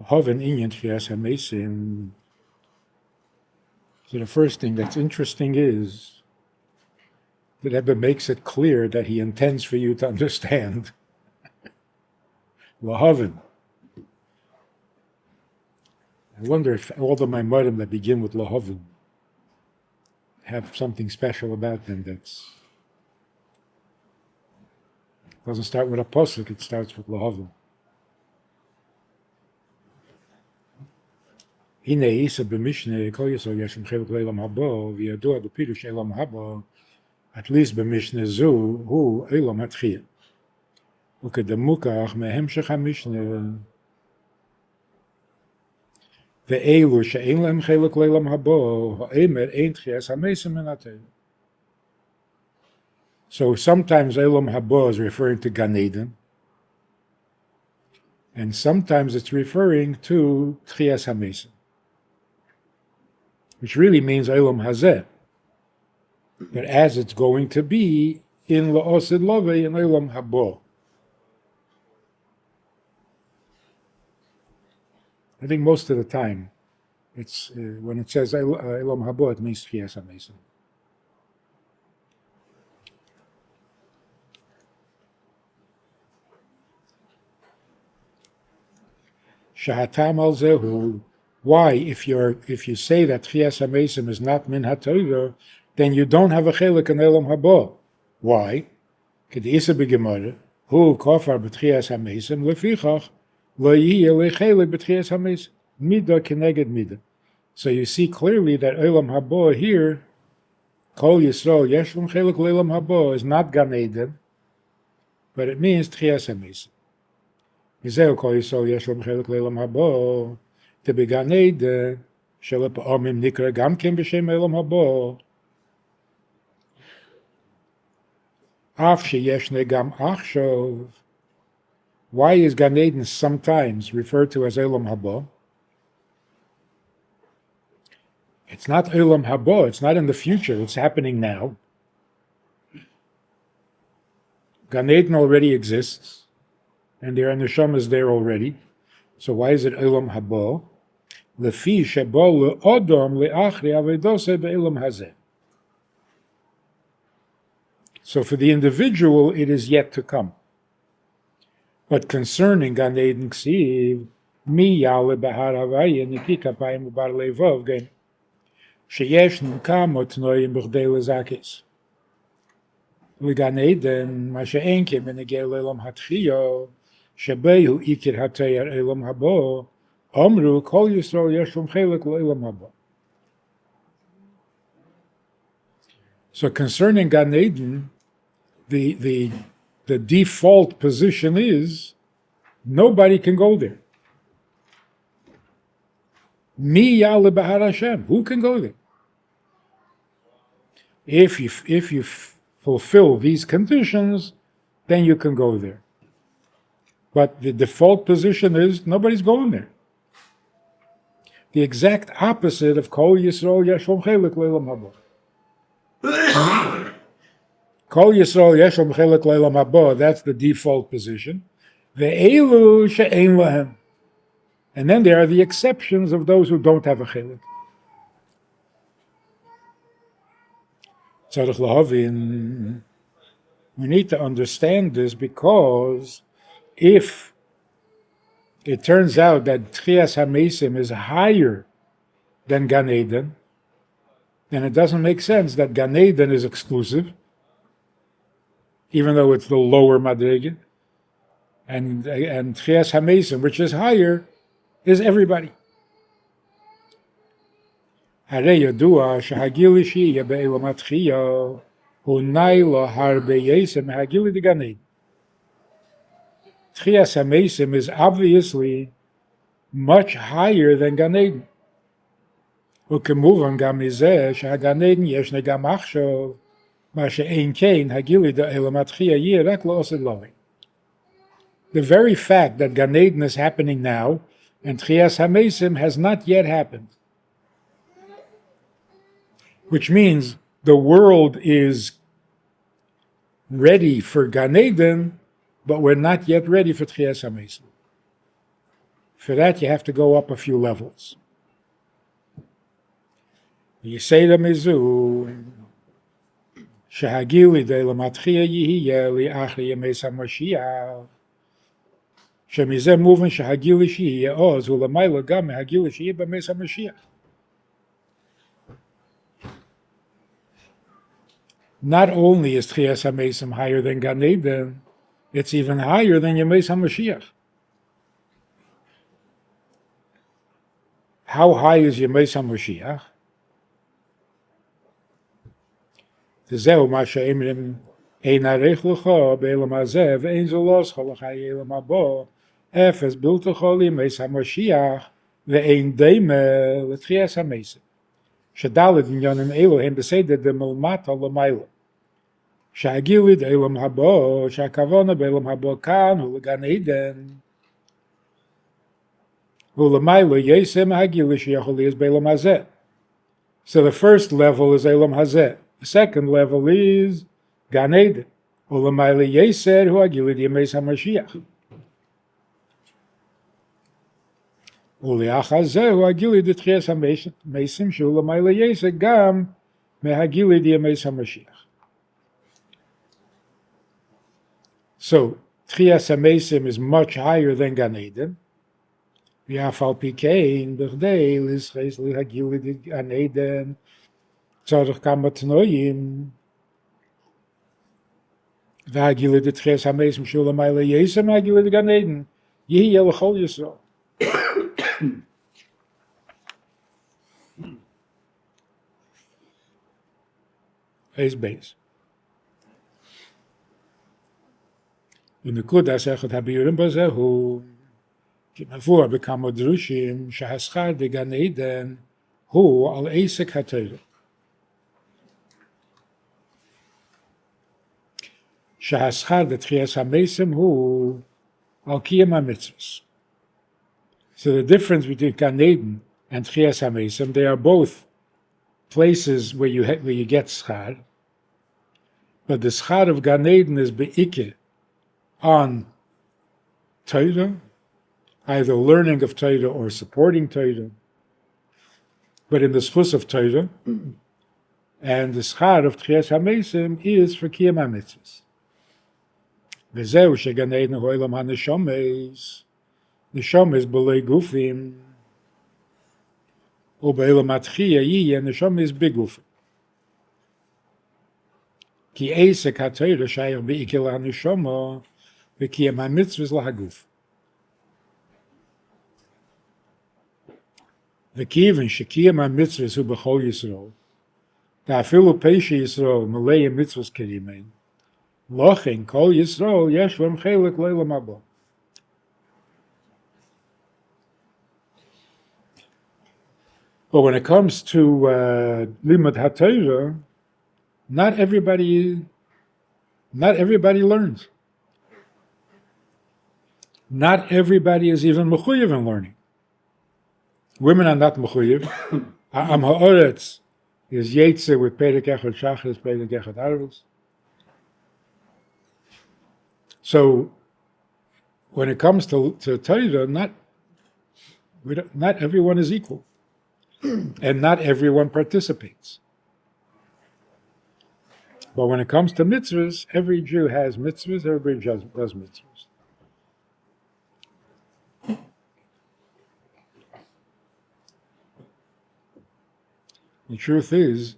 Lihovin Inyan Techiyas Hameisim. So the first thing that's interesting is that Rebbe makes it clear that he intends for you to understand. Lihovin. I wonder if all the Maamerim that begin with Lihovin have something special about them that's doesn't start with a posuk, it starts with Lihovin. הנה איסא במשנה, כל יסוד יש שם חלק לעולם הבא, וידוע בפירוש עולם הבא, at least במשנה זו, הוא עולם התחייה. וכדמוכח מהמשך המשנה, ואלו שאין להם חלק לעולם הבא, האמר אין תחייס המייסים מן התורה. So sometimes Elam Haba is referring to Gan Eden, and sometimes it's referring to Techiyas Hameisim, which really means Elam Hazeh, but as it's going to be in La'osid Love in Elam Haba. I think most of the time, it's when it says Elam Haba, it means Techiyas Hameisim. Shahatam al zehu. Why, if you say that Techiyas Hameisim is not min haTorah, then you don't have a chelik in Elam Haba. Why? K'deisa b'Gemara, hu kofar b'Techiyas Hameisim lefichach lo yihye lechelik b'Techiyas Hameisim mida keneged mida. So you see clearly that Elam Haba here, Kol Yisrael yesh lem chelik le'Elam Haba, is not Gan Eden, but it means Techiyas Hameisim. Yizeo Kol Yisrael yesh lem chelik le'Elam Haba. בגן עדן, שלפעמים נקרא גם כן בשם עולם הבא, אף שישנה גם עכשיו. Why is Gan Eden sometimes referred to as Olam Haba? It's not Olam Haba, it's not in the future, it's happening now. Gan Eden already exists, and there are neshamas there already. So why is it Olam Haba? Lefi shebo le'odom le'achri avedose be'elam hazeh. So for the individual, it is yet to come. But concerning Gan Eden Ksiv, mi yale behar havaya niki kapayim ubar levov gen sheyesh nimkamot noyim b'chdei lezakis. Legan Eden ma she'en ke benegei le'elam hatchiyo shebehu ikir hatayar elam haba. Amru kol Yisrael yesh lem chelik le'elam haba. So concerning Gan Eden, the default position is nobody can go there. Mi yale behar Hashem. Who can go there? If you fulfill these conditions, then you can go there. But the default position is nobody's going there. The exact opposite of Kol Yisrael yesh lem chelik le'elam haba. Kol Yisrael yesh lem chelik le'elam haba, that's the default position. Ve'elu she'ein lahem. And then there are the exceptions of those who don't have a chelik. Tzarich lahavin. We need to understand this because if it turns out that Techiyas Hameisim is higher than Gan Eden, then it doesn't make sense that Gan Eden is exclusive, even though it's the lower Madrega, and Techiyas Hameisim, which is higher, is everybody. Harei yadua shehagil ishi be'elam hatchiya hu naila harbe yesem hagil de Gan Eden. Techiyas Hameisim is obviously much higher than Gan Eden. וכמובן גם מזה שהגן עדן ישנה גם עכשיו, מה שאין כן הגילי דאלם התחייה יהיה רק לעוsid loving. The very fact that Gan Eden is happening now and Techiyas Hameisim has not yet happened, which means the world is ready for Gan Eden, but we're not yet ready for Techiyas Hameisim. For that, you have to go up a few levels. Yiseda mizu shehagili de lamatchia yihiyeh li'achri yemes haMashiach shemizeh muven shehagili shehiyeh oz u'lamayla gam mehagili shehiyeh b'mes haMashiach. Not only is Techiyas Hameisim higher than Gan Eden, it's even higher than Yemes HaMashiach. How high is Yemes HaMashiach? Tezeu ma she'emrim ein arech l'cha be'elam hazeh ve'ein zo loscha l'chai elam habo efes biltecha Yemes HaMashiach ve'ein deime l'Techiyas Hameisim shedaled inyanim elu hem beseder de milmata l'mayla שהגילוי דעלם הבא, שהכוונה בעלם הבא כאן הוא לגן עדן, ולמיילו יסע מהגילוי שיכול להיות בעלם הזה. So the first level is עלם הזה. The second level is גן עדן. ולמיילו יסע הוא הגילוי דימייס המשיח. ולאחר זה הוא הגילוי דתחייס המייסים שהוא למיילו יסע גם מהגילוי דימייס המשיח. So, Techiyas Hameisim is much higher than Gan Eden. V'afal pikein b'chdei l'schais l'hagili Gan Eden tzarich kama tnoyim v'hagili Techiyas Hameisim shulamayla yesem hagili Gan Eden yihiyeh l'chol Yisrael. Eis beis. ונקודה שאחת הביורים בזה הוא כמבוא בכמה דרושים שהשכר דגן עדן הוא על עסק התורה. שהשכר דתחייס המייסים הוא על קיים המצוות. So the difference between Gan Eden and Techiyas Hameisim, they are both places where you get schar, but the schar of Gan Eden is be'ikeh on Torah, either learning of Torah or supporting Torah, but in the schus of Torah, and the schar of Techiyas Hameisim is for Kiyam HaMitzvos. V'zeu shegan Eden hu olam haneshomes, neshomes b'lei gufim, u'be'olam hatchiyah yiyeh neshomes b'gufim. Ki esek ha-Torah shayach be'ikeh l'haneshama, v'kiyam ha-mitzvos l'haguf. V'kiven shekiyam ha-mitzvos hu b'chol Yisrael, da'afilu peishi Yisrael malei mitzvos kerimein, lochen kol Yisrael yesh lem chelik leilam haba. But when it comes to limud ha-Torah, not everybody learns. Not everybody is even mechuyev in learning. Women are not mechuyev. Am ha'oretz is yetze with perek echad shachris, perek echad arvos. So, when it comes to Torah, not everyone is equal, and not everyone participates. But when it comes to mitzvahs, every Jew has mitzvahs, everybody does mitzvahs. The truth is,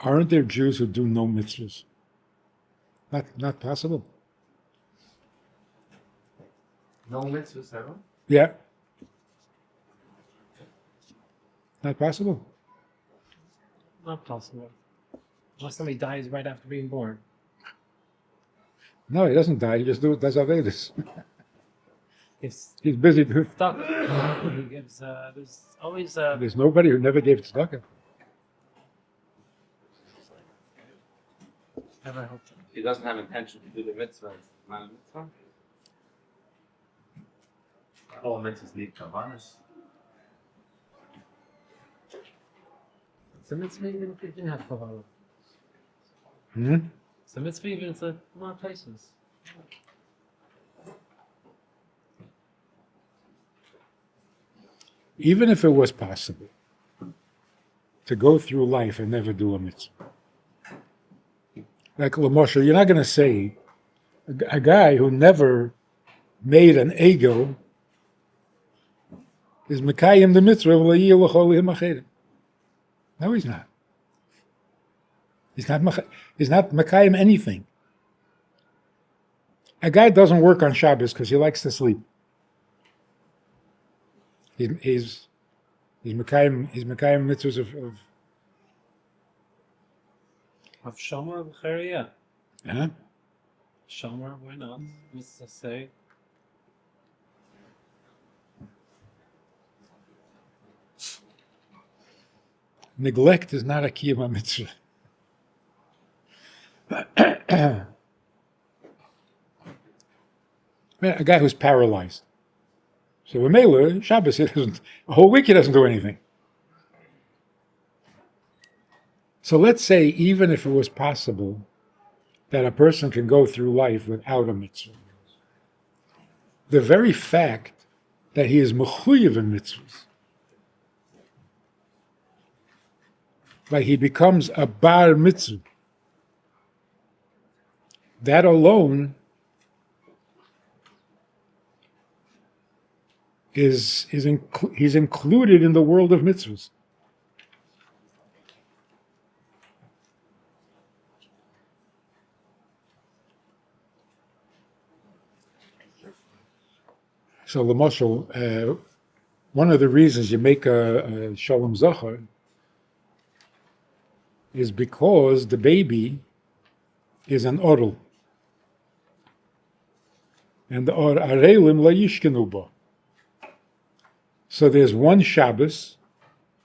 aren't there Jews who do no mitzvahs? Not possible. No mitzvahs ever? Yeah. Not possible. Not possible. Unless somebody dies right after being born. No, he doesn't die. He just does Avedis. He's He's busy doing. stuck. He gives. There's always. There's nobody who never gave tzedakah. Ever hope so. He doesn't have intention to do the mitzvah. It's not a mitzvah. All mitzvahs need kavanas. It's a mitzvah even if you didn't have kavala. Hmm? It's a mitzvah even if it's a lot of places. even if it was possible to go through life and never do a mitzvah. Like Lamoshe, you're not going to say a guy who never made an egel is Mekayim the mitzvah. No, he's not. He's not Mekayim anything. A guy doesn't work on Shabbos because he likes to sleep. He's Mekayim mitzvahs Of Shomer B'Chariya. huh? Shomer, why not? What's to say? Neglect is not a kiyum mitzvah. A guy who's paralyzed. So Mela, Shabbos, he doesn't, a whole week he doesn't do anything. So let's say even if it was possible that a person can go through life without a mitzvah, the very fact that he is mechuyev in mitzvahs, like he becomes a bar mitzvah, that alone he's included in the world of mitzvahs. So Lamashal, one of the reasons you make a Shalom Zachar is because the baby is an orel. And the or arelim la yishkenu ba. So there's one Shabbos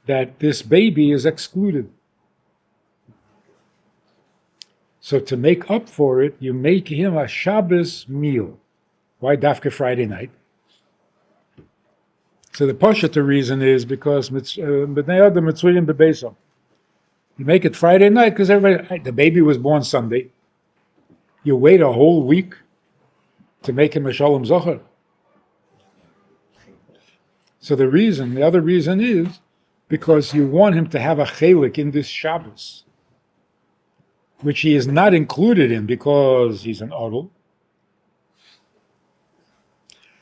that this baby is excluded. So to make up for it, you make him a Shabbos meal. Why Dafka Friday night? So the Pashata reason is because you make it Friday night because the baby was born Sunday. You wait a whole week to make him a Shalom Zachar. So the other reason is because you want him to have a chelik in this Shabbos, which he is not included in because he's an Odel.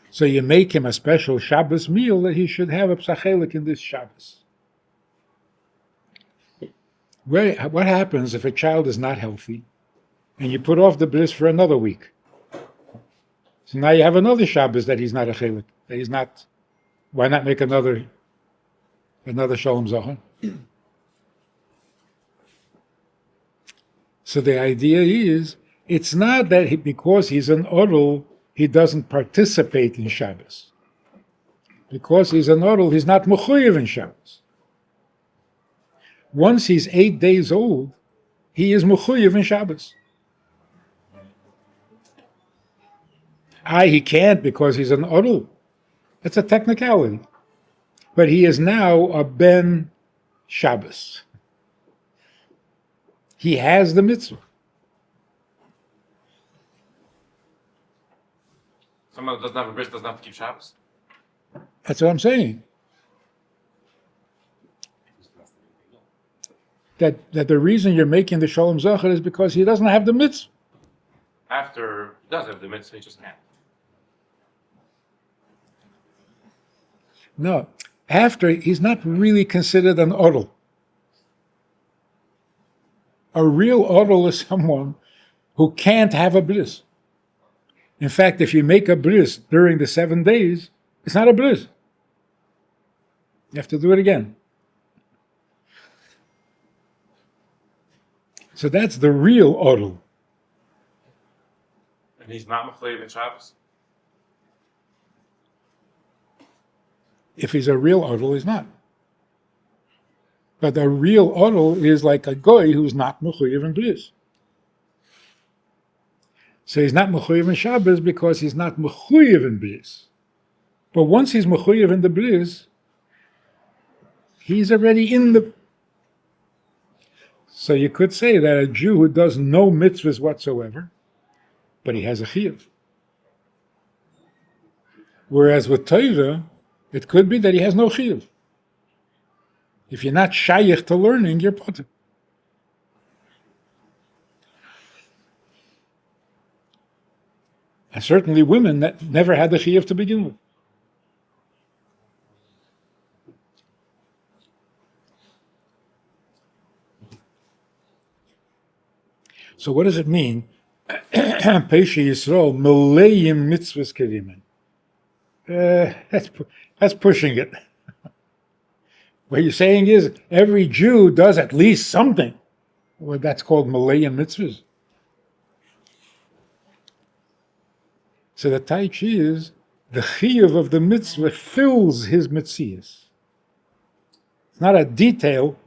So you make him a special Shabbos meal that he should have a psachelik in this Shabbos. What happens if a child is not healthy and you put off the bris for another week? So now you have another Shabbos that he's not a chelik, that he's not. Why not make another Shalom Zachar? So the idea is, it's not that because he's an Odel, he doesn't participate in Shabbos. Because he's an Odel, he's not mechuyev in Shabbos. Once he's 8 days old, he is mechuyev in Shabbos. He can't because he's an Odel. It's a technicality. But he is now a Ben Shabbos. He has the mitzvah. Someone who doesn't have a bris doesn't have to keep Shabbos. That's what I'm saying. That the reason you're making the Shalom Zachar is because he doesn't have the mitzvah. After he does have the mitzvah, he just can't. No, after he's not really considered an Odel. A real Odel is someone who can't have a bris. In fact, if you make a bris during the 7 days, it's not a bris. You have to do it again. So that's the real Odel. And he's not mechuyev in Shabbos. If he's a real Odel, he's not. But a real Odel is like a goy who's not mechuyev in bris. So he's not mechuyev in Shabbos because he's not mechuyev in bris. But once he's mechuyev in the bris, he's already in the. So you could say that a Jew who does no mitzvahs whatsoever, but he has a chiyuv. Whereas with Torah, It could be that he has no chiyuv. If you're not shayich to learning, you're potter. And certainly women that never had the chiyuv to begin with. So what does it mean? Peshe Yisrael meleim mitzvahs kerimen. That's pushing it. What you're saying is every Jew does at least something. Well, that's called meleim mitzvahs. So the Tai Chi is the chiyuv of the mitzvah fills his mitzias. It's not a detail,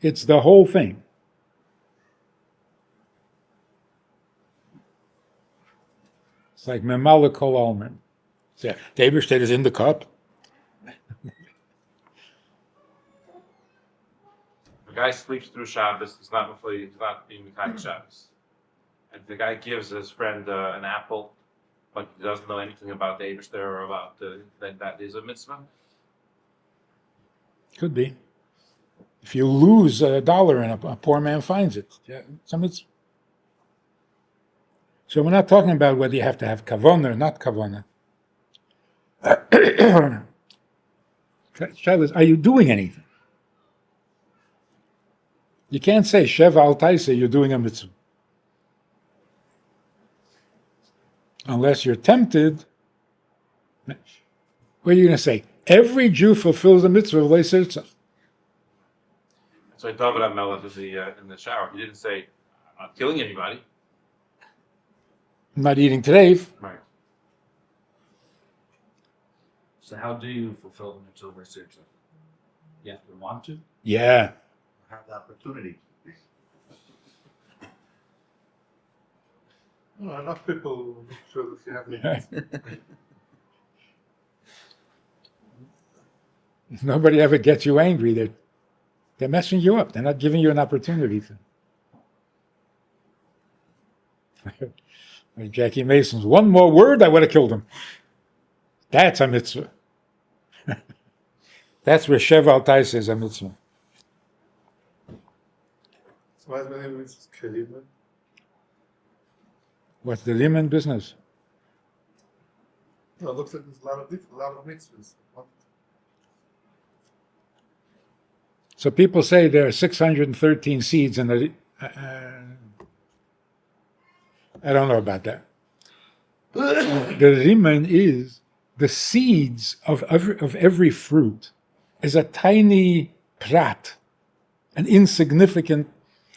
it's the whole thing. It's like memala kol almen. The Eberstedt is in the cup. The guy sleeps through Shabbos. He's not being Mekayim Shabbos. And the guy gives his friend an apple, but he doesn't know anything about the Eberstedt or about that is a mitzvah. Could be. If you lose $1 and a poor man finds it, yeah, it's a mitzvah. So we're not talking about whether you have to have kavanah or not kavanah. Are you doing anything? You can't say Sheva al Taisa, you're doing a mitzvah. Unless you're tempted. What are you going to say? Every Jew fulfills the mitzvah of Lei Sirtzach. So David HaMelech is in the shower. He didn't say, I'm not killing anybody. I'm not eating treif. Right. So how do you fulfill the mitzvah research? You have to want to Yeah. have the opportunity. No, enough people show that you have limits. Nobody ever gets you angry. They're messing you up. They're not giving you an opportunity to. Like Jackie Mason's, one more word, I would have killed him. That's a mitzvah. That's where Shev al Tais is a mitzvah. So why is my name is Keliman? What's the Liman business? No, it looks like there's a lot of mitzvahs. So people say there are 613 seeds in the. I don't know about that. The Riman is the seeds of every fruit is a tiny prat, an insignificant,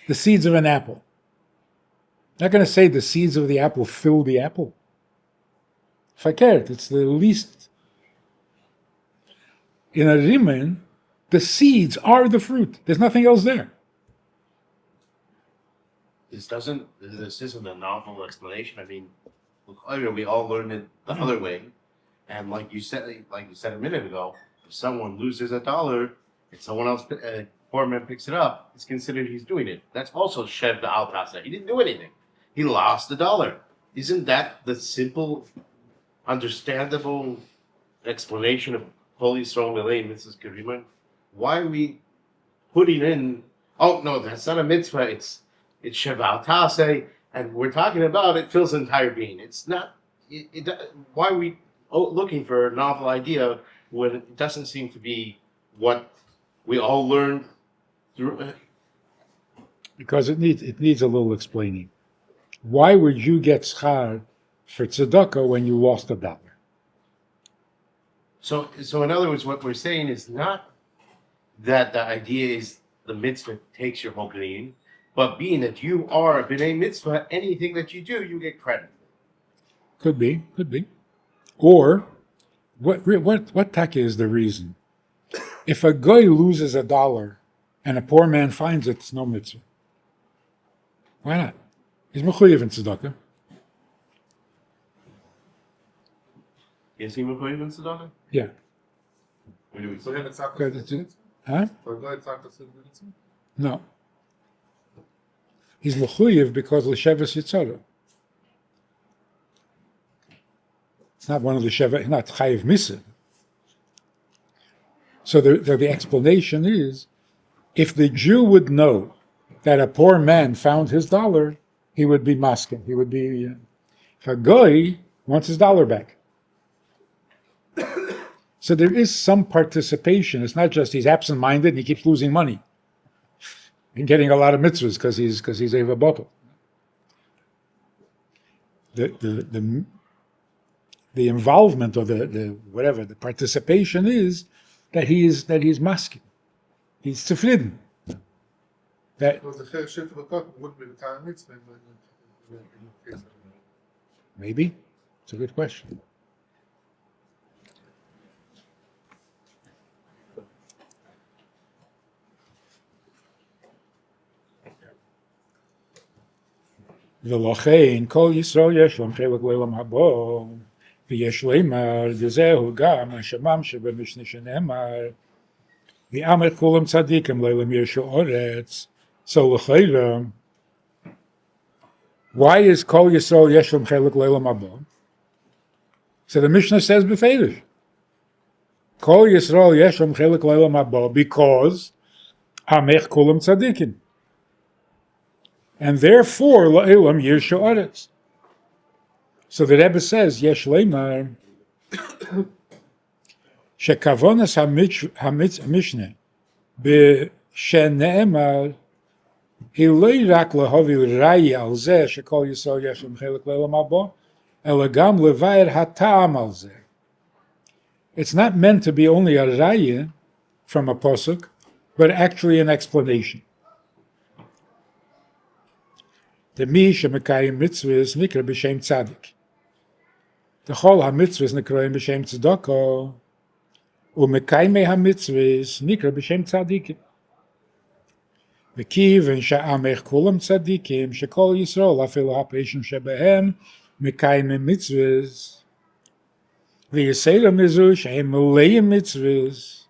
the seeds of an apple. I'm not going to say the seeds of the apple fill the apple. Fakert, it's the least. In a Riman, the seeds are the fruit. There's nothing else there. This isn't a novel explanation. I mean, we all learned it the other way. And like you said a minute ago, if someone loses $1 and someone else, a poor man picks it up, it's considered he's doing it. That's also Shev the Al Tasa. He didn't do anything. He lost $1. Isn't that the simple, understandable explanation of Holy Strong Milay, Mrs. Kariman? Why are we putting in, oh no, that's not a mitzvah, it's Sheval Taseh, and we're talking about it fills the entire being. It's not, why are we looking for a novel idea when it doesn't seem to be what we all learned through? Because it needs a little explaining. Why would you get schar for tzedakah when you lost $1? So in other words, what we're saying is not that the idea is the mitzvah takes your whole being, but being that you are a b'nei mitzvah, anything that you do, you get credit. Could be. Or, what taka is the reason? If a guy loses $1 and a poor man finds it, it's no mitzvah. Why not? He's mechuyev in tzedakah. Is he mechuyev in tzedakah? Yeah. So then it's not Good, considered mitzvah? Huh? For a guy, it's not considered mitzvah? No. He's mechuyev because l'sheves yitzara. It's not one of the sheva, not chayiv misa. So the explanation is, if the Jew would know that a poor man found his dollar, he would be masking. He would be. If a goy wants his dollar back. So there is some participation. It's not just he's absent-minded and he keeps losing money and getting a lot of mitzvahs because he's Eva bottle. The involvement or the participation is that he's masking. He's zufrieden. That Because the Chayr Shit of the Cotton wouldn't be the time mitzvah in the case of maybe it's a good question. ולכן כל ישראל יש להם חלק לעולם הבא, ויש לומר, וזהו גם השמם שבמשנה שנאמר, ויאמר כולם צדיקים לעולם ירשו אורץ. So לכאורה, why is כל ישראל יש להם חלק לעולם הבא? So the Mishnah says בפירוש, כל ישראל יש להם חלק לעולם הבא, because עמך כולם צדיקים. And therefore, la'elam yirshu aretz. So the Rebbe says, yesh leimar, shekavonas ha-mishneh, b'shene'emar, hi loy rak lahovi rayi al zeh, shekol yisrael yesh lem chelik le'elam haba, ela gam levayer ha-ta'am al zeh. It's not meant to be only a rayi from a posuk, but actually an explanation. The mi shemekayim mitzvahs nikra b'shem tzadik. The chol ha-mitzvahs nikroim b'shem tzedakah, u'mekayimei ha-mitzvahs nikra b'shem tzadikim. V'kiven sha'amech kulam tzadikim, shekol Yisrael afilu ha-peishim shebehem mekayimei mitzvahs. V'yisera mizu shehem muleyim mitzvahs.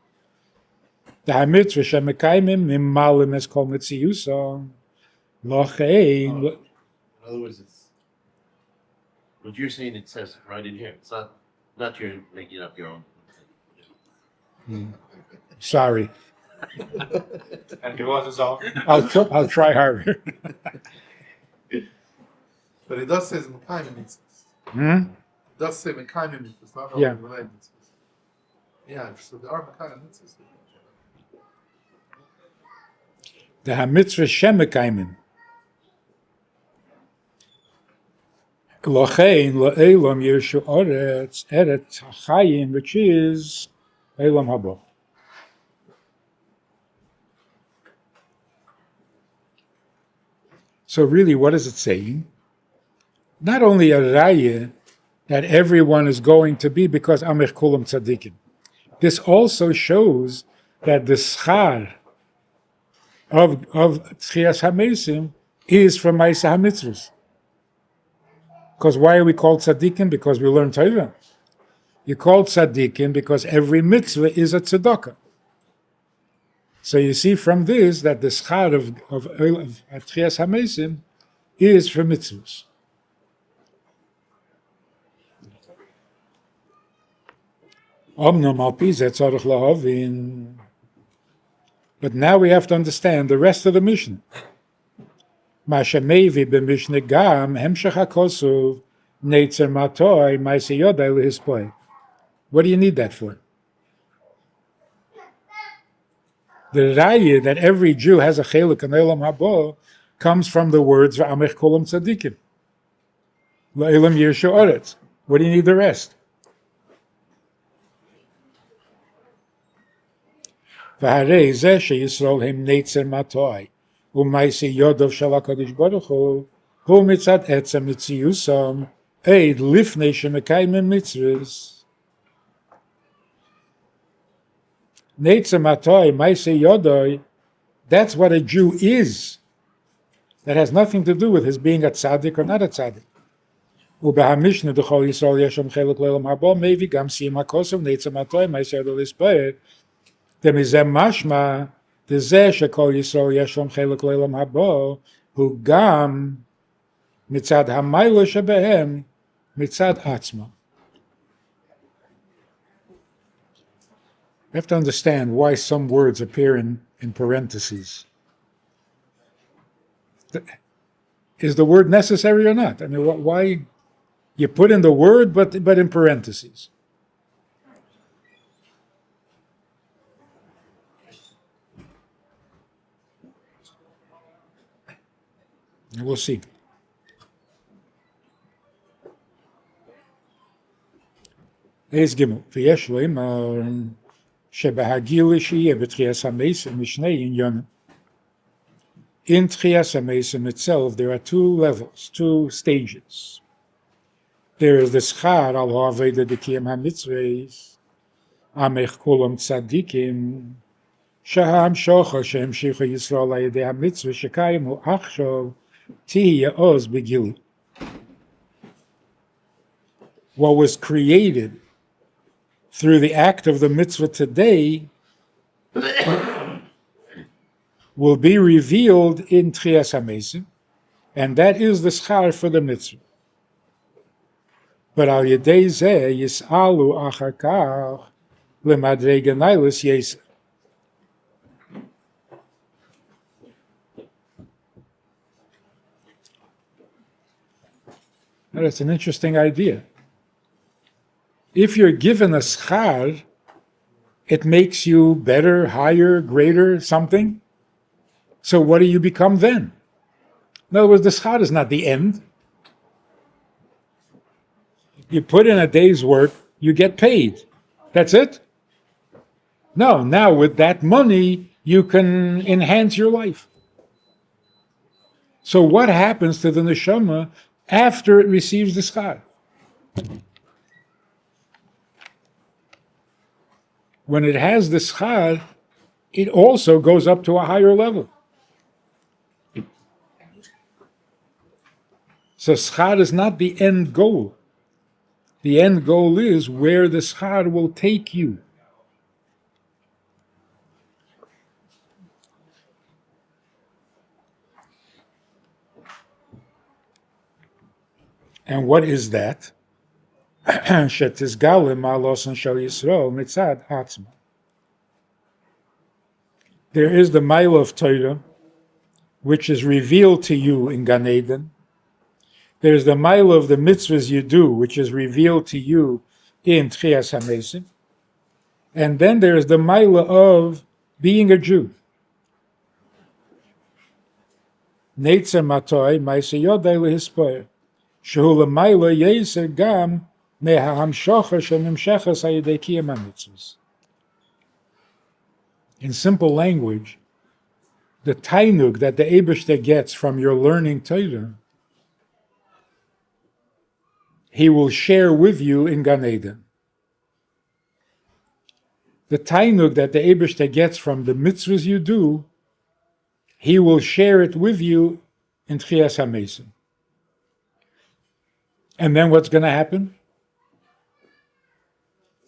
The ha-mitzvah shemekayimim mimalim es kol mitziyusam. In other words, it's what you're saying. It says right in here. It's not you're making up your own. Sorry, And he was his own. I'll try harder. But it does say Mekayim mitzvahs. It does say Mekayim mitzvahs, not all Yeah. related mitzvahs. Yeah, so there are Mekayim mitzvahs. The ha-mitzvah shemekayimim. Lochein la'elam yirshu oretz eret hachayim, which is elam haba. So really, what is it saying? Not only a raya that everyone is going to be because amech kulam tzadikim. This also shows that the schar of Techiyas Hameisim is from Ma'aseh HaMitzvos. Because why are we called tzaddikim? Because we learn Torah. You're called tzaddikim because every mitzvah is a tzedakah. So you see from this that the schar of Techiyas Hameisim is for mitzvahs. Omnam al pi zeh tzarich lahavin. But now we have to understand the rest of the Mishnah. Mashamevi b'Mishnah gam hemshech hakosuv neitzer matoi ma'aseh yodai lehispoi. What do you need that for? The raya that every Jew has a chelik in Elam haba comes from the words v'amech kolam tzadikim. La'elam yirshu oretz. What do you need the rest? והרי זה שישראל הם נצר מטוי ומעשה יודו של הקדוש ברוך הוא מצד עצם מציאוסם עד לפני שמקיימים מצוות. נצר מטוי, מעשה יודו, that's what a Jew is. That has nothing to do with his being a tzaddik or not a tzaddik. ובהמשנה דכל ישראל יש שם חלק לעולם הבא, מביא גם סיים הכוסף נצר מטוי, מעשה יודו לספר, ומזה משמע, וזה שכל ישראל יש להם חלק לעולם הבא, הוא גם מצד המיילה שבהם, מצד עצמו. You have to understand why some words appear in parentheses. Is the word necessary or not? I mean, why you put in the word but in parentheses? And we'll see. Eis Gimel, ויש לומר שבהגיל שיהיה בתחייס המייסים משני עניונים. In Techiyas Hameisim itself, there are two levels, two stages. There is the schar al ha'aveda dekiyam hamitzvahs, amech kulam tzadikim, shaham shocha shehemshicha Yisrael ha'yedei hamitzvah shekayimu achshav tihiya oz begili. What was created through the act of the mitzvah today will be revealed in Techiyas Hameisim, and that is the schar for the mitzvah. But al yedei zeh yisalu achar kach lemadrei genailus yeser. That's an interesting idea. If you're given a schar, it makes you better, higher, greater, something. So what do you become then? In other words, the schar is not the end. You put in a day's work, you get paid. That's it? No, now with that money, you can enhance your life. So what happens to the neshama after it receives the schar? When it has the schar, it also goes up to a higher level. So schar is not the end goal. The end goal is where the schar will take you. And what is that? שתסגלה מעלוסן של ישראל מצד עצמו. There is the mile of Torah, which is revealed to you in Gan Eden. There's the mile of the mitzvahs you do, which is revealed to you in Techiyas Hameisim. And then there's the mile of being a Jew. Neitzer matoi ma'aseh yodai lehispoer, shehu l'mayla yeser gam me'ha'hamshocha she'nimshechas ha'yedei kiyam ha'mitzvahs. In simple language, the tainug that the Eibishter gets from your learning Torah, he will share with you in Gan Eden. The tainug that the Eibishter gets from the mitzvahs you do, he will share it with you in Techiyas Hameisim. And then what's going to happen?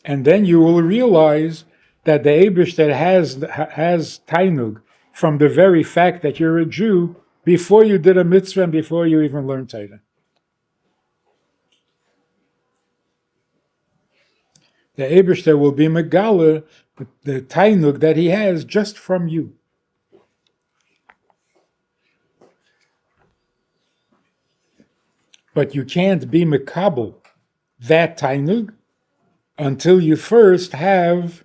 And then you will realize that the Eibishter has tainug from the very fact that you're a Jew before you did a mitzvah and before you even learned Torah. The Eibishter will be megala, the tainug that he has just from you. But you can't be mekabel that tainug until you first have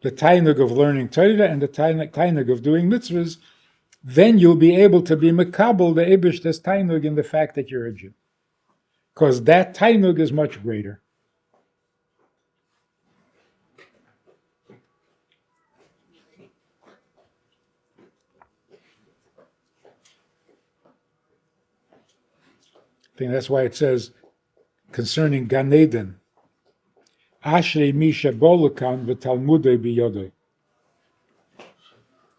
the tainug of learning Torah and the tainug of doing mitzvahs. Then you'll be able to be mekabel the Eibishter's tainug in the fact that you're a Jew. Because that tainug is much greater. I think that's why it says concerning Gan Eden, Ashrei mi shebolukan v'talmudei biyodei.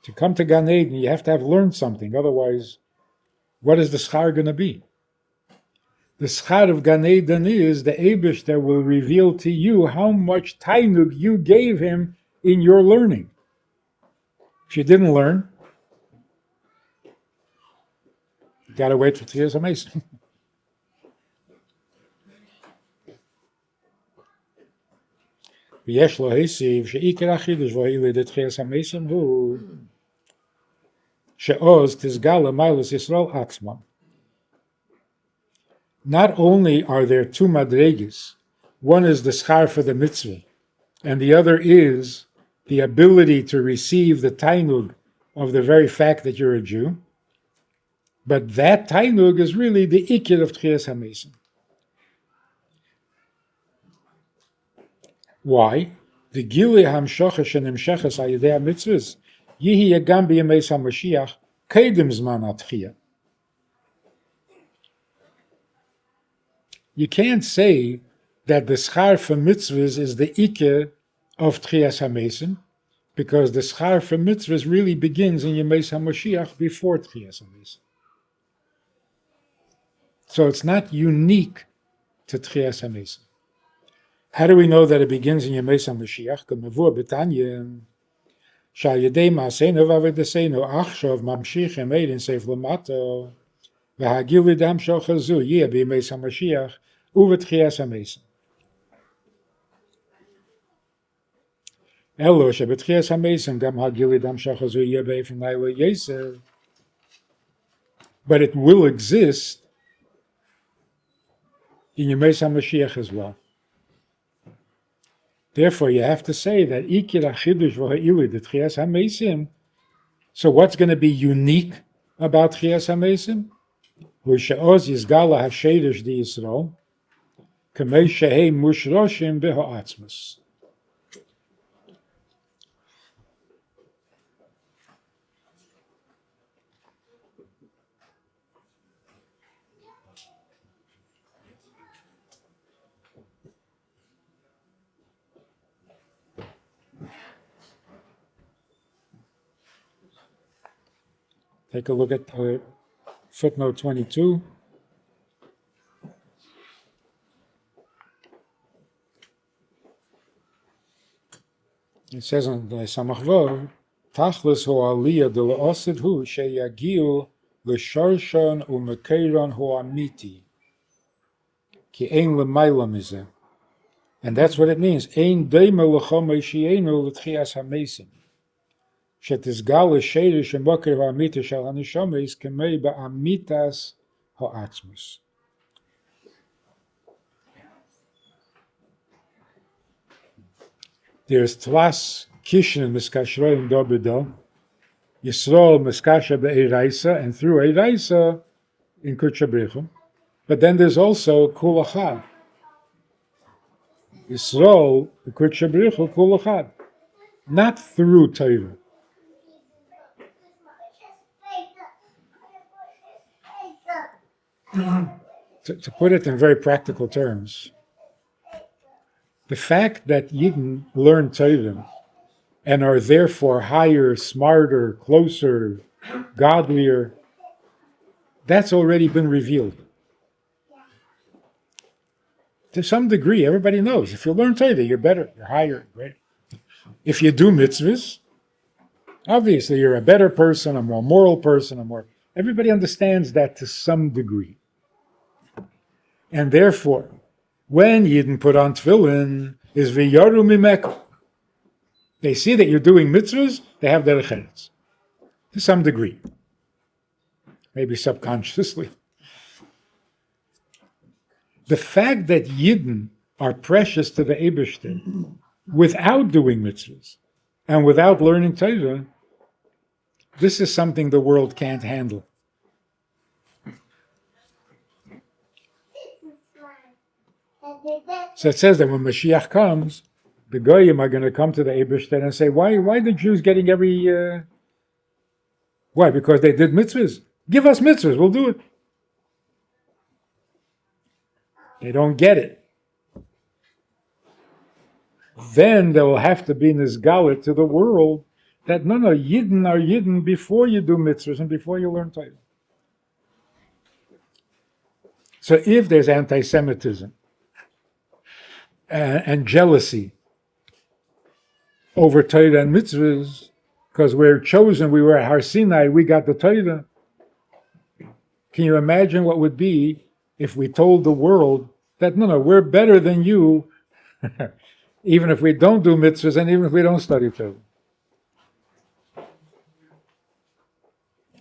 To come to Gan Eden, you have to have learned something. Otherwise, what is the schar going to be? The schar of Gan Eden is the Eibishter will reveal to you how much tainug you gave him in your learning. If you didn't learn, you got to wait for Techiyas Hameisim. ויש לו הסיב שעיקר החידוש והילד תחייס המייסים הוא שעוז תסגל למיילס ישראל עצמם. Not only are there two madregas, one is the schar for the mitzvah, and the other is the ability to receive the tainug of the very fact that you're a Jew, but that tainug is really the ikir of Tchiyas HaMeisim. Why? The gili hamshocha shenimsheches ayidei mitzvahs yihi yagam b'yameis HaMashiach kedem zman atchiyah. You can't say that the schar for mitzvahs is the ikir of Tchiyas HaMeisim, because the schar for mitzvahs really begins in Yameis HaMashiach before Tchiyas HaMeisim. So it's not unique to Tchiyas HaMeisim. How do we know that it begins in Yameis HaMashiach? K'mavur b'tanya shal yedei ma'aseinu v'avedaseinu achshov mamshichem eidin seif l'mato v'hagil l'dam shochazu yeh b'Yameis HaMashiach u'v'tchiyas HaMeisim. Elo shebetchiyas HaMeisim gam hagil l'dam shochazu yeh b'efnai l'yeser. But it will exist in Yameis HaMashiach as well. Therefore, you have to say that ikir hachidush v'ha'ilid the Tchiyas HaMeisim. So what's going to be unique about Tchiyas HaMeisim? Hu she'oz yizgala ha'sheidish di Yisrael k'mei shehei mushroshim b'ha'atzmus. Take a look at footnote 22. It says on the Samach Vav, Tachlis hu aliyah de la'osid hu sheyagiu l'sharshon u'mekeiron hu amiti ki ein l'mayla mizeh. And that's what it means. Ein deima l'chomei shienu l'tchiyas hameisim. שתסגל לשרש ומוקר האמיתה של הנשומס כמי באמיתס העצמוס. There's twas kishin miskashroim do bedo, Yisrael miskasha be'eraisa, and through eraisa in Kutchabrichum. But then there's also kulachad. Yisrael Kutchabrichum kulachad, not through Torah. To put it in very practical terms, the fact that Yidden learn Torah and are therefore higher, smarter, closer, godlier, that's already been revealed. To some degree, everybody knows. If you learn Torah, you're better, you're higher, right? If you do mitzvahs, obviously you're a better person, a more moral person, everybody understands that to some degree. And therefore, when Yidden put on tefillin, is v'yaru mimeka. They see that you're doing mitzvahs, they have derech eretz. To some degree. Maybe subconsciously. The fact that Yidden are precious to the Eibishter without doing mitzvahs and without learning Torah, this is something the world can't handle. So it says that when Mashiach comes, the Goyim are going to come to the Eibishter and say, why are the Jews getting every... Why? Because they did mitzvahs. Give us mitzvahs, we'll do it. They don't get it. Then there will have to be nisgalit to the world that no, Yidden are Yidden before you do mitzvahs and before you learn Torah. So if there's anti-Semitism and jealousy over Torah and mitzvahs, because we're chosen, we were at Har Sinai, we got the Torah. Can you imagine what would be if we told the world that no, we're better than you even if we don't do mitzvahs and even if we don't study Torah.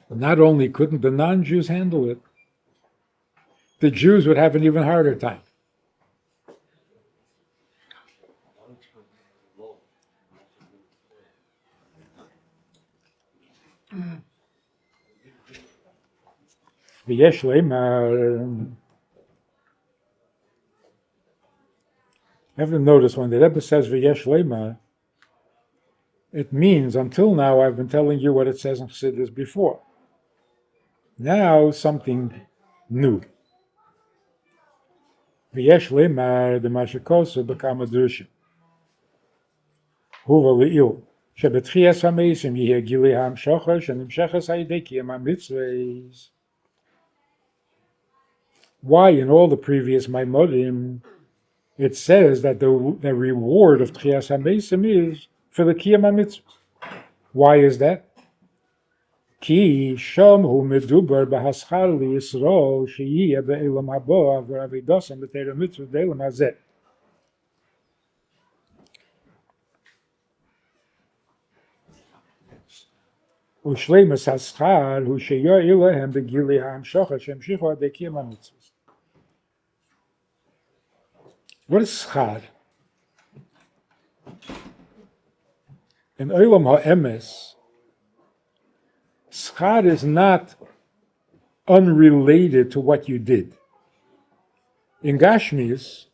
Not only couldn't the non-Jews handle it, the Jews would have an even harder time. V'yesh leimar. Ever notice when the Rebbe says v'yesh leimar, it means until now I've been telling you what it says in Chassidus before. Now something new. V'yesh leimar the mashikosu bekama drushim. Huva le'il. שבתחיית המתים יהיה גילי המשוחר שנמשכת על ידי קיים המצוות. Why in all the previous Maimorim it says that the reward of Tchiyas HaMeisim is for the Kiyam HaMitzvah. Why is that? Ki shom hu medubar b'haschar liyisrael sheyiyeh be'elam haba v'avidosam b'teira mitzvah de'elam hazeh. Ushleimus haschar hu sheyoy ilahem begili ha'amshocha shemshichu ad kiyam ha'mitzvah. What is schar? In Olam HaEmes, schar is not unrelated to what you did. In Gashmis,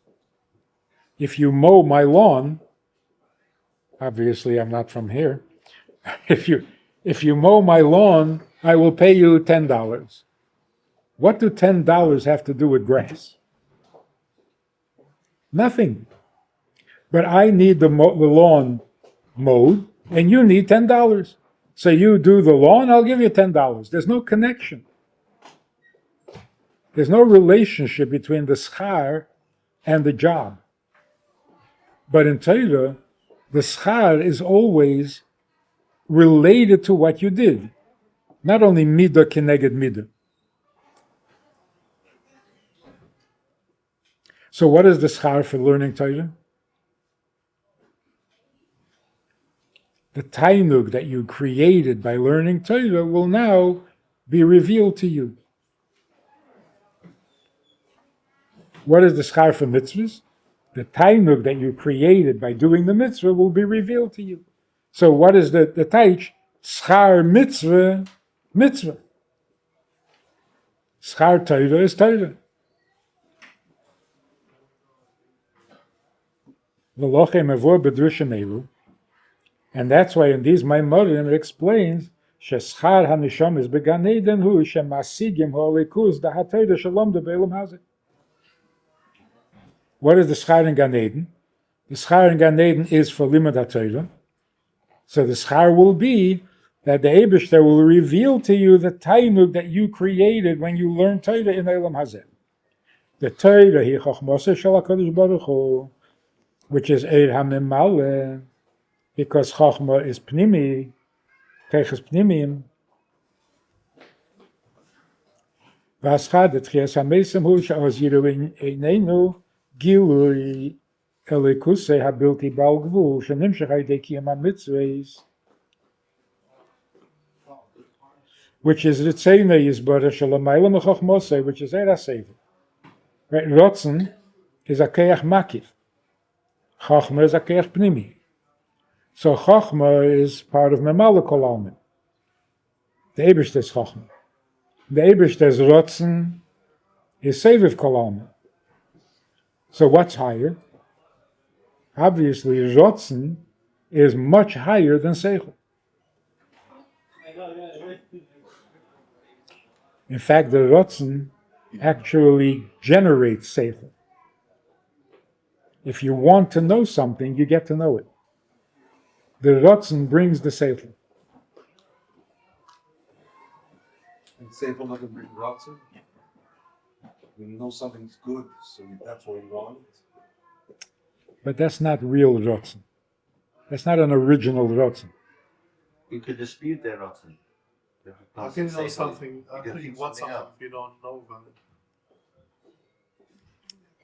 if you mow my lawn, obviously I'm not from here, if you mow my lawn, I will pay you $10. What do $10 have to do with grass? Nothing. But I need the lawn mowed, and you need $10. So you do the lawn, I'll give you $10. There's no connection. There's no relationship between the schar and the job. But in Torah, the schar is always related to what you did. Not only midah keneged midah. So what is the schar for learning Torah? The tainug that you created by learning Torah will now be revealed to you. What is the schar for mitzvahs? The tainug that you created by doing the mitzvah will be revealed to you. So what is the taich? Schar mitzvah, mitzvah. Schar Torah is Torah. And that's why in these Maimorim it explains sheschar hanishom is began eden hu shemasigim holikus da hatayda shalom de be'elam hazeh. What is the schar in Gan Eden? The schar in Gan Eden is for limud HaTorah. So the schar will be that the Eibishter will reveal to you the tainug that you created when you learned Torah in Elam Hazeh. The Torah hi chochmoseh shel HaKadosh Baruch Hu, which is Eir HaMemale, because Chochmah is Pnimi, Teches Pnimim. V'aschad Tchiyas HaMeisim hu she'oz yiru einenu gilui elikusei habilti bal gvul shenimshech ha'idei kiyam ha'mitzvahs, which is Ritzeina Yisbarach Shalamayla Mechochmosei, which is Eir HaSefer. Right? Rotzen is a keach makif. Chochmah is a keach pnimi. So Chochmah is part of Memala Kol Almin. The Eibishter's Chochmah. The Eibishter's Rotzen is Seviv Kol Almin. So what's higher? Obviously, Rotzen is much higher than Seichel. In fact, the Rotzen actually generates Seichel. If you want to know something, you get to know it. The Rotzen brings the Seichel. And Seichel doesn't bring Ratzon? We know something's good, so that's what we want. But that's not real Rotzen. That's not an original Rotzen. You could dispute that, Ratzon. How can you know something? How can you want something if you don't know about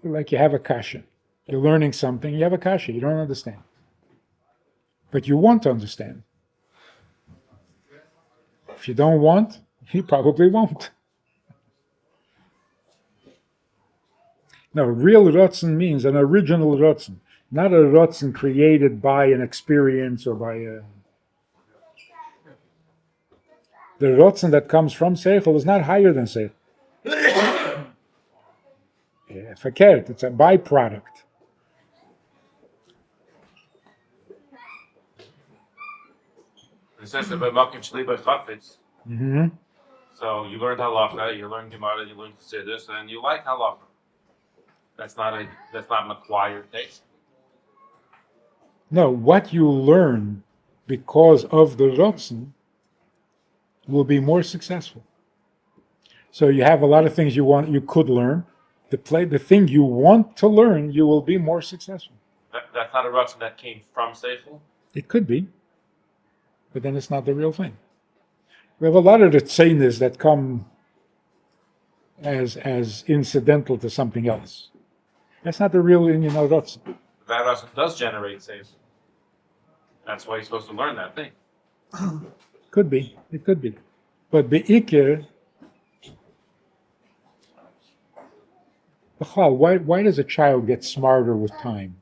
it? Like you have a kasha. You're learning something, you have a kasha, you don't understand. But you want to understand. If you don't want, you probably won't. No, real rotzen means an original rotzen, not a rotzen created by an experience or by a... The rotzen that comes from seichel is not higher than seichel. Verkehrt, it's a byproduct. It says that by Makim Shliba Chafetz. Mm-hmm. So you learned halacha, you learned Gemara, you learned Chassidus, and you like halacha. That's not an acquired taste. No, what you learn because of the rotzen will be more successful. So you have a lot of things you could learn. The thing you want to learn, you will be more successful. That's not a rotzen that came from seichel. It could be, but then it's not the real thing. We have a lot of the tzeinis that come as incidental to something else. That's not the real Inyan rotzen. That rotzen does generate seichel. That's why you're supposed to learn that thing. Could be, it could be. But be'ikir, why does a child get smarter with time?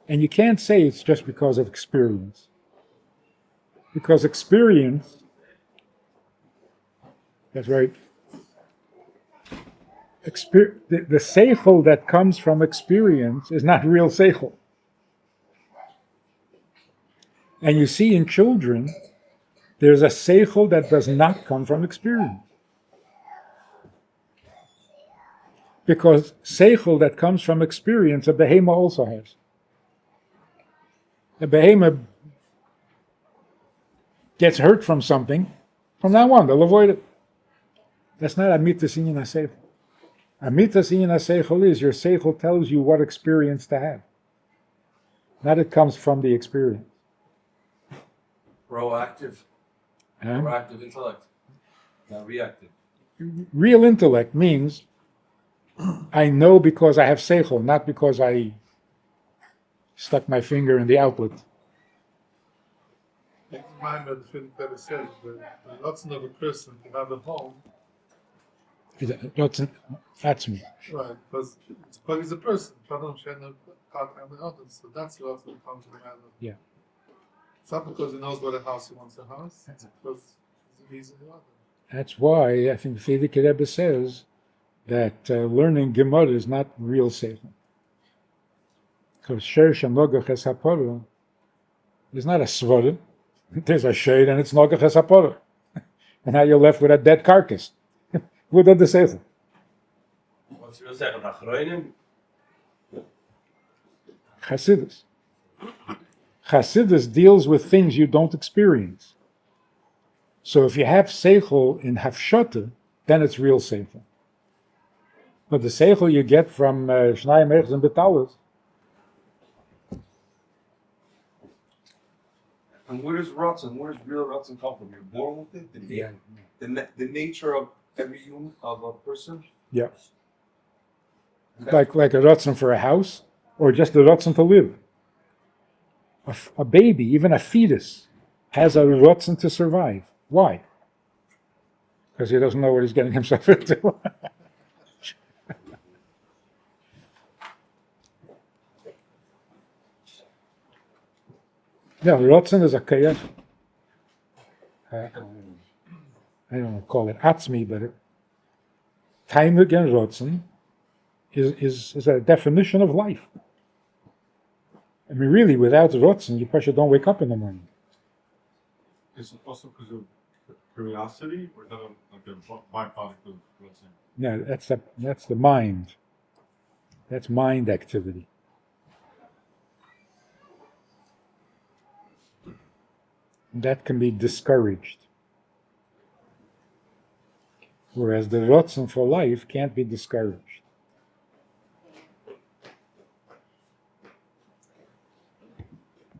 And you can't say it's just because of experience. Because experience, that's right, the seichel that comes from experience is not real seichel. And you see in children, there's a seichel that does not come from experience. Because seichel that comes from experience, a behema also has. A behema gets hurt from something, from now on, they'll avoid it. That's not amitas inyan seichel. Amitas inyan seichel is your seichel tells you what experience to have. Not it comes from the experience. Proactive. Proactive intellect. Not reactive. Real intellect means I know because I have seichel, not because I stuck my finger in the outlet. Maamer, the thing that it says, the rotzen of a person to have a home. That's me. Right, because he's a person. So that's the rotzen that comes from Maamer. Yeah. It's not because he knows what a house he wants a house, it's because he's a rotten. That's why I think Frierdiker Rebbe says that learning Gemara is not real seichel. Because Sher Shanogach Es HaPorah is not a svara. There's a shade and it's Nogach Es HaPorah. And now you're left with a dead carcass. Without the seichel. What's real seichel? Achroinim? Chassidus. Chassidus deals with things you don't experience. So if you have seichel in hafshata, then it's real seichel. But the seichel you get from Shnai Mechs and Betalis. And where does real rotzen come from? You're born with it? The nature of every human, of a person? Yeah. Like a rotzen for a house, or just a rotzen to live. A baby, even a fetus, has a rotzen to survive. Why? Because he doesn't know what he's getting himself into. Yeah, rotzen is a kayach. I don't want to call it atzmi, but time again rotzen is a definition of life. I mean, really, without rotzen, you probably don't wake up in the morning. Is it also because of curiosity, or is that like a byproduct of rotzen? No, that's the mind. That's mind activity. That can be discouraged. Whereas the rotzen for life can't be discouraged.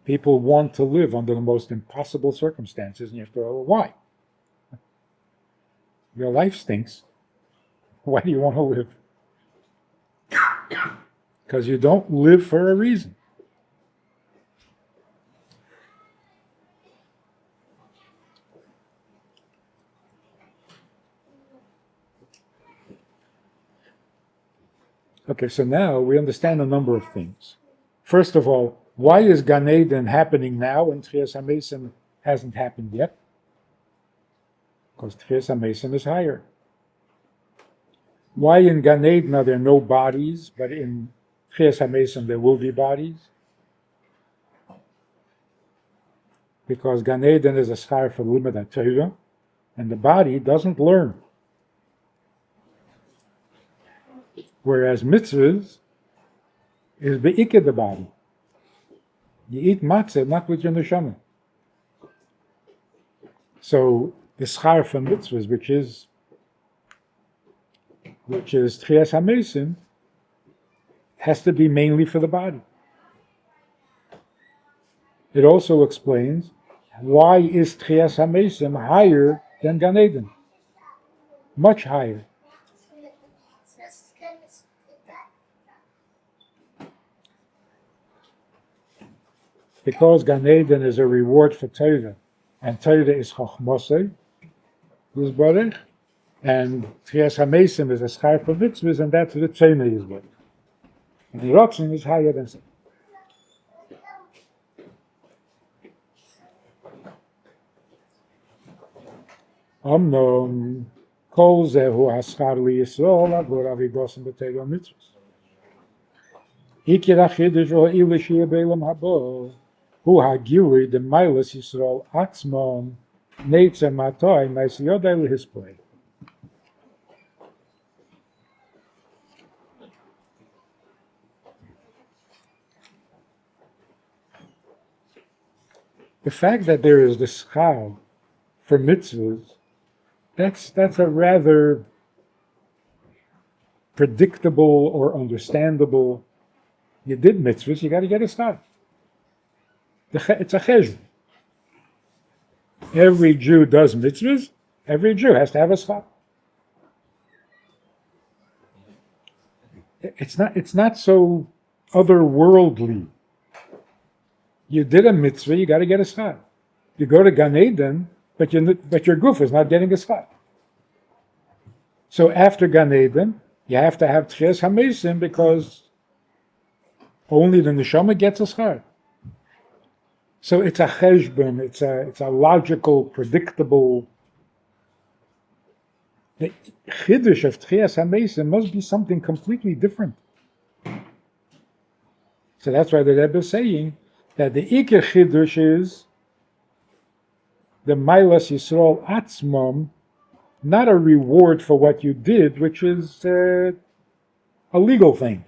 People want to live under the most impossible circumstances, and you have to go, why? Your life stinks. Why do you want to live? because you don't live for a reason. Okay, so now we understand a number of things. First of all, why is Gan Eden happening now and Techiyas Hameisim hasn't happened yet? Because Techiyas Hameisim is higher. Why in Gan Eden are there no bodies, but in Techiyas Hameisim there will be bodies? Because Gan Eden is a schar for Limud Torah, and the body doesn't learn. Whereas mitzvahs is be'ikeh the body. You eat matzah, not with your neshama. So the schar for mitzvahs, which is Techiyas Hameisim, has to be mainly for the body. It also explains why is Techiyas Hameisim higher than Gan Eden, much higher. Because Gan Eden is a reward for Torah, and Torah is Chochmosei, Yisbarech, and Techiyas Hameisim is a schar for mitzvahs, and that's the Tzemei Yisbarech. And the Ratzon is higher than that. Amnon, Kol Zehu Haschar Liyisrael, Avor Avigosim B'Torah Mitzvahs. Ikir HaChidush Ha'il Shiyeh B'Olam Habo. Hu hagilui de Milas Yisrael Atzmon Neitzer Matoi Meis Yodai Lehisplay. The fact that there is this schar for mitzvahs, that's a rather predictable or understandable. You did mitzvahs, you got to get a schar. It's a cheshbon. Every Jew does mitzvahs. Every Jew has to have a schar. It's not so otherworldly. You did a mitzvah, you got to get a schar. You go to Gan Eden, but your goof is not getting a schar. So after Gan Eden, you have to have Techiyas Hameisim because only the neshama gets a schar. So it's a cheshbon, it's a logical, predictable. The chiddush of Techiyas Hameisim must be something completely different. So that's why the Rebbe is saying that the Iker chiddush is the Milas Yisrael Atzmom, not a reward for what you did, which is a legal thing.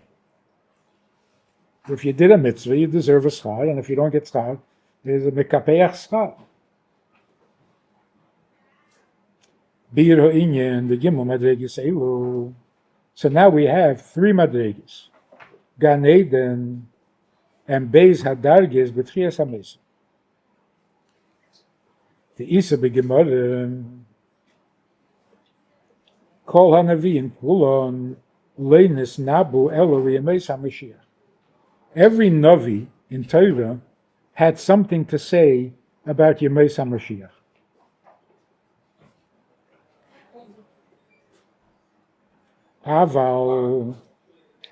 If you did a mitzvah, you deserve a schar, and if you don't get schar, there's a mekapeach schar. Lihovin Inyan Techiyas Hameisim. So now we have three madregas: Gan Eden and Beis Hadarges B'Techiyas Hameisim. The Isa b'Gemara Kol HaNavim Kulon Leinis Nabu Elo Liyameis HaMashiach. Every Navi in Torah had something to say about Yemeis HaMashiach. Aval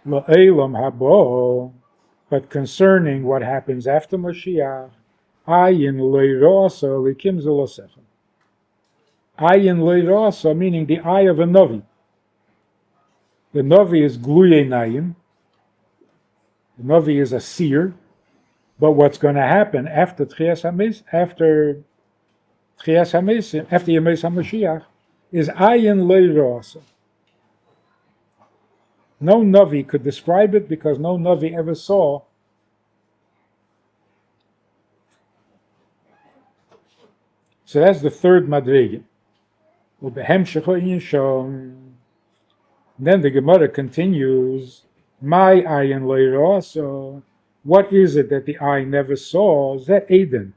La'elam Habo, but concerning what happens after Mashiach, Ayin Leirasa Likim Zelosechem. Ayin Leirasa, meaning the eye of a Navi. The Navi is Gluye Nayim. The Navi is a seer. But what's going to happen after Techiyas Hameisim, after Yemeis HaMashiach, is Ayin Leirasa. No Navi could describe it because no Navi ever saw. So that's the third madrega. Then the Gemara continues, my ayin leira. So what is it that the eye never saw? Zeh Eden.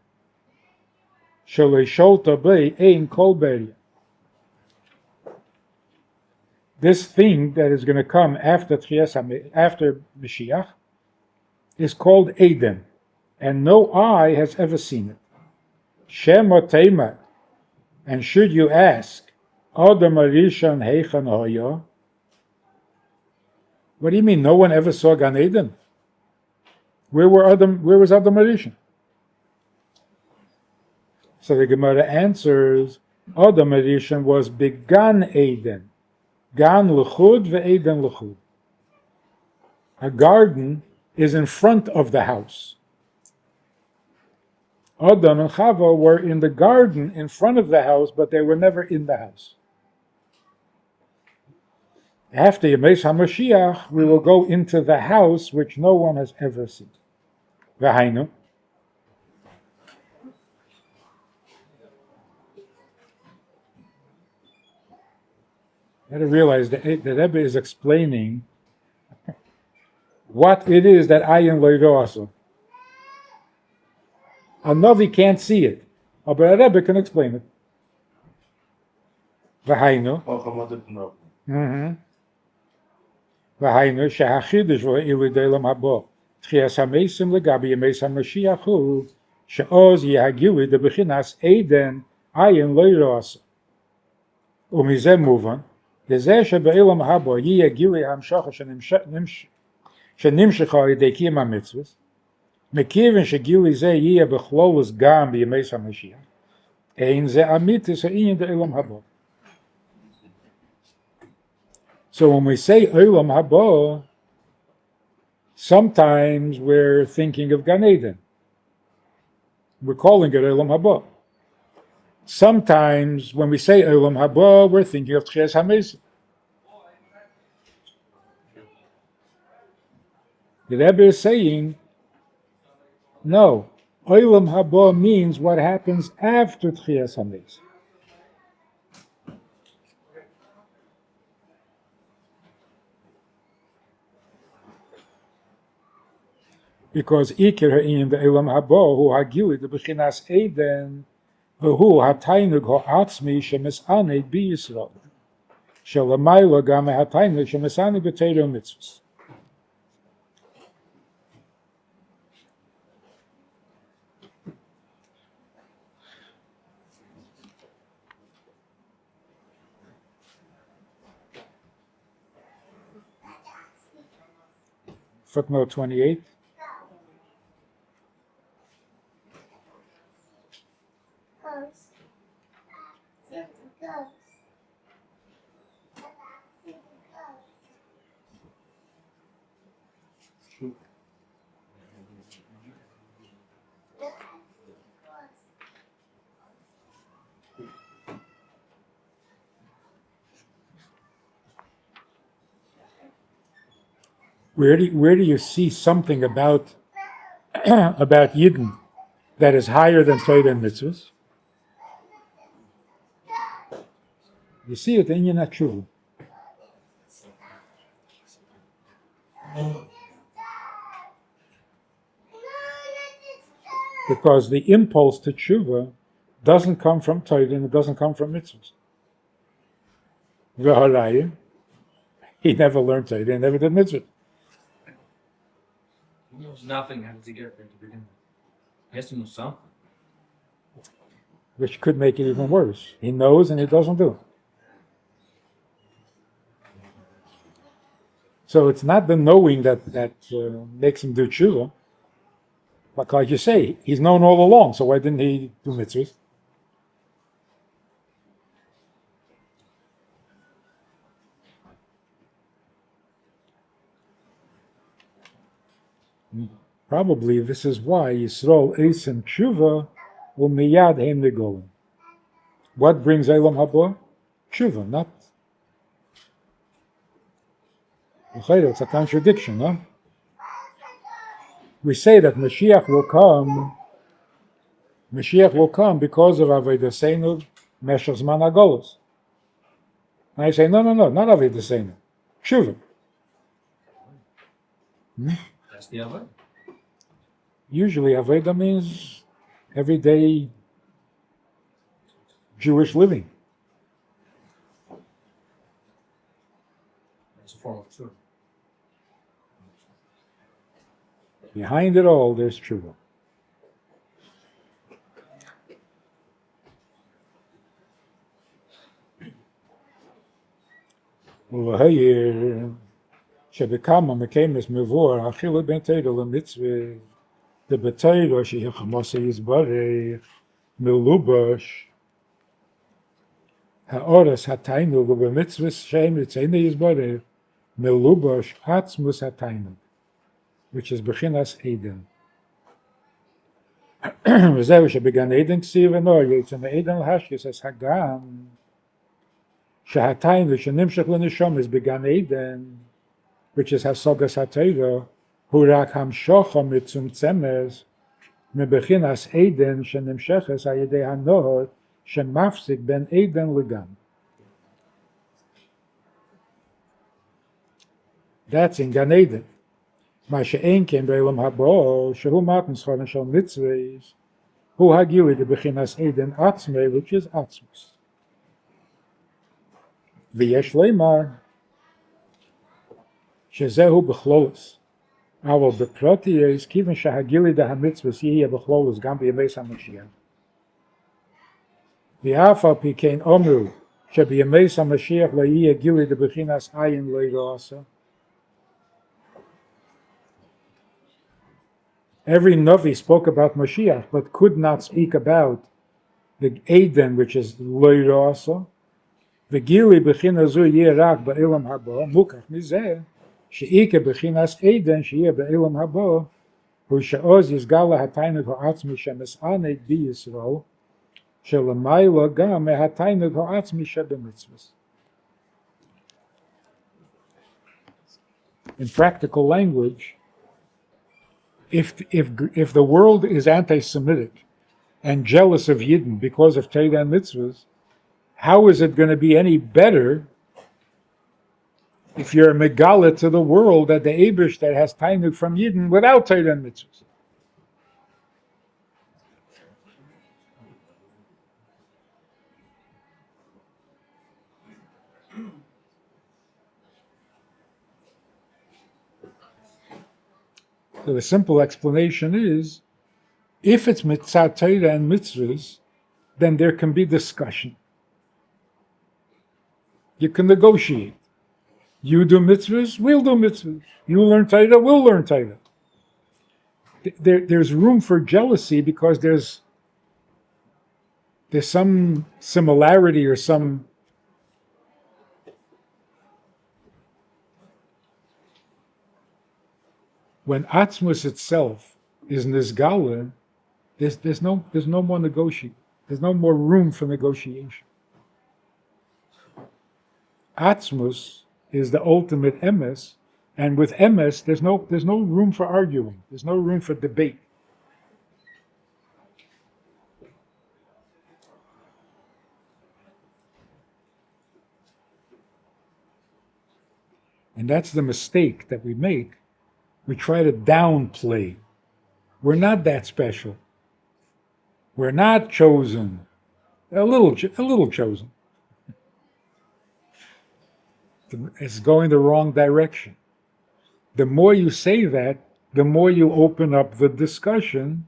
Shalei sholta bei ein kol beria. this thing that is going to come after after Mashiach is called Eden, and no eye has ever seen it. Shema Tema, and should you ask, Adam Arishon Heichan Hoyo? What do you mean? No one ever saw Gan Eden? Where was Adam Arishon? So the Gemara answers, Adam Arishon was Began Eden, Gan L'chud ve'Eden L'chud. A garden is in front of the house. Adam and Chava were in the garden in front of the house, but they were never in the house. After Yemei HaMashiach, we will go into the house which no one has ever seen. V'hainu. You got to realize that the Rebbe is explaining what it is that Ayin lo yiro. A Navi can't see it, but a Rebbe can explain it. V'hainu. V'hainu she'hachidush v'ilui de'olam habo Techiyas Hameisim legabi Yemei HaMashiach hu she'oz yehagili de'bechinas Eden Ayin lo yiro. Umizeh muvan לזה שבעולם הבא יהיה גילי המשכה שנמשכה על ידי קיום המצוות, מכיוון שגילי זה יהיה בכלולוס גם בימי המשיח, אין זה אמיתיס העניין בעולם הבא. So when we say Olam Haba, sometimes we're thinking of Gan Eden. We're calling it Olam Haba. Sometimes when we say Olam Haba, we're thinking of Techiyas Hameisim. The Rebbe is saying, no, Olam Haba means what happens after Techiyas Hameisim. Because Iker ha'inyan be'olam haba hu hagili de'bechinas Eden v'hu ha'tainug ha'atzmi shemis'anei b'Yisrael shelamayla gam ha'tainug shemis'anei b'Torah mitzvos. Footnote 28. Where do you see something about Yidden that is higher than Torah and mitzvahs? You see it in Inyan Techiyas. Because the impulse to tshuva doesn't come from Torah and it doesn't come from mitzvahs. V'harayim, he never learned Torah, he never did mitzvahs. He knows nothing. How does he get there to begin with? He has to know something. Which could make it even worse. He knows and he doesn't do it. So it's not the knowing that makes him do tshuva. But like you say, he's known all along, so why didn't he do mitzvahs? Probably this is why Yisrael Eisen Tshuva Umiyad Heim Negolim. What brings Olam Haba? Tshuva, not. It's a contradiction, no? We say that Mashiach will come because of Avodah Seinu Meshach Zman HaGolus. And I say, no, not Avodah Seinu. Tshuva. That's the other. Usually Avodah means everyday Jewish living. fault too. Behind it all, there's tshuva. ולהעיר שבכמה מקיימס מבואר החילוק בין תורה למצווה דבתורה שהיא חמוסה יסברך מלובש האורס התיינוג ובמצווה שם יציינה יסברך מלובש עצמוס התיינוג, which is בחינס עדן. וזהו שבגן עדן כסיב ונור יצא מעדן להשקיס אז הגן שהתיינוג שנמשך לנשומס בגן עדן, which is הסוגס התורה, הוא רק המשוכו מצומצמת מבחינס עדן שנמשכת על ידי הנוהר שמפסיק בין עדן לגן. That's in גן עדן. מה שאין כן בעולם הבא, שהוא מתנסחון של מצוות, הוא הגילוי לבחינס עדן עצמי, which is עצמוס. ויש לומר שזהו בכלולוס, אבל בפרוטיוס, כיוון שהגילוי דהמצוות יהיה בכלולוס גם בימי המשיח. ואף על פי כן אמרו שבימי המשיח לא יהיה גילוי דבחינס עין לא ירעשה. Every Navi spoke about Mashiach, but could not speak about the Eden, which is lo yirasa. V'gili b'china zu yeh rak ba'elam haba, mukach mizeh, she'ike b'chinas Eden she'yeh ba'elam haba, hu she'oz yizgala hataynug ha'atzmi she'mes'aneg b'Yisrael, she'lamayla gam hataynug ha'atzmi she'b'mitzvahs. In practical language, if the world is anti-Semitic and jealous of Yidden because of Torah and mitzvahs, how is it going to be any better if you're a megala to the world that the Eibush that has tainug from Yidden without Torah and mitzvahs? So the simple explanation is, if it's mitzvah Torah and mitzvahs, then there can be discussion. You can negotiate. You do mitzvahs, we'll do mitzvahs. You learn Torah, we'll learn Torah. There's room for jealousy because there's some similarity or some when Atzmus itself is Nizgala, there's no more negotiation. There's no more room for negotiation. Atzmus is the ultimate emes, and with emes, there's no room for arguing. There's no room for debate. And that's the mistake that we make. We try to downplay. We're not that special. We're not chosen. A little chosen. It's going the wrong direction. The more you say that, the more you open up the discussion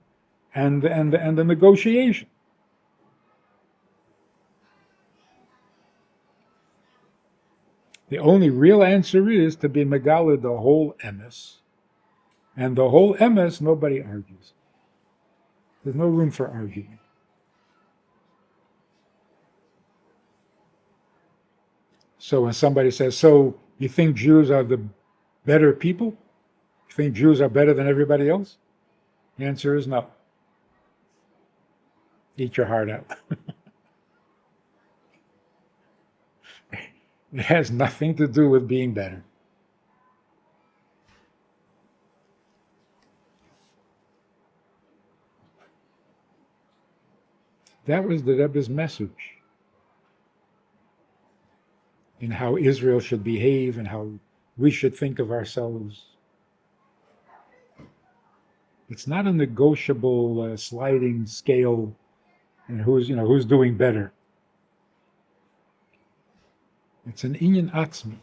and the negotiation. The only real answer is to be megala the whole emes. And the whole emes, nobody argues. There's no room for arguing. So when somebody says, so you think Jews are the better people? You think Jews are better than everybody else? The answer is no. Eat your heart out. It has nothing to do with being better. That was the Rebbe's message in how Israel should behave and how we should think of ourselves. It's not a negotiable sliding scale and who's doing better. It's an inyan atzmi.